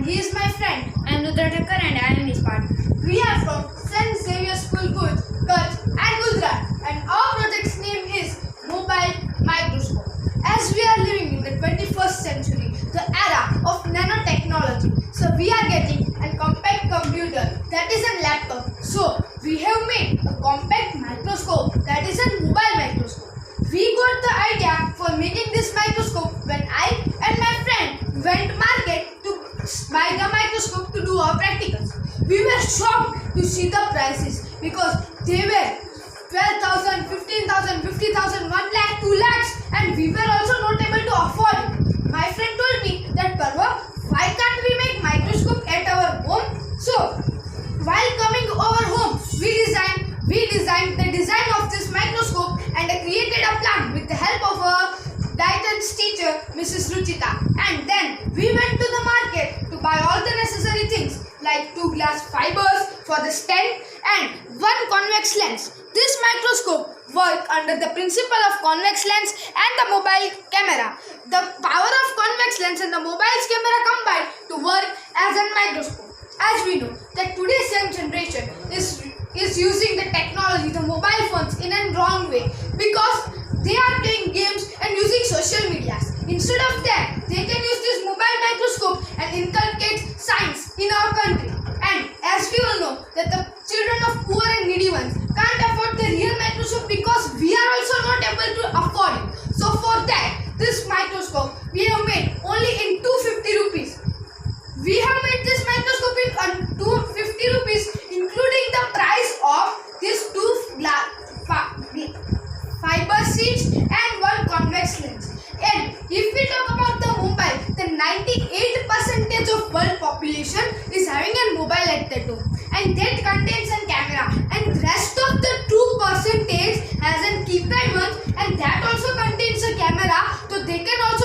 and he is my friend. I am Rudra Thacker and I am his partner. We are from Xavier School, Bhuj, and Rudra, and our project's name is Mobile Microscope. As we are living in the 21st century, the era of nanotechnology, so we are getting a compact computer that is a laptop. So we have made a compact microscope that is a mobile microscope. We got the idea for making this microscope when I and my friend went to market to buy the microscope to do our practicals. We were shocked to see the prices because they were 12,000, 15,000, 50,000, 1 lakh, 2 lakhs, and we were also not able to afford it. My friend told me that Parv, why can't we make microscope at our home? So while coming over home, we designed the design of this microscope and created a plan with the help of our guidance teacher, Mrs. Ruchita. And then we went to the market to buy all the necessary things like 2 glass fibers for the stand and 1 convex lens. This microscope works under the principle of convex lens and the mobile camera. The power of convex lens and the mobile camera combine to work as a microscope. As we know that today's young generation is using the technology, the mobile phones in a wrong way because they are playing games and using social medias. Instead of that, they can use this mobile microscope and inculcate science in our country. And as we all know that the children of poor and needy ones can't afford the real microscope because we are also not able to afford it. So for that, this microscope we have made only in 250 rupees. We have made this microscope in 250 rupees, including the price of this 2 fiber sheets and 1 convex lens. And if we talk about the mobile, the 98% of world population is having a mobile at their home, and that contains a camera, and rest of the 2% has a keypad one, and that also contains a camera, so they can also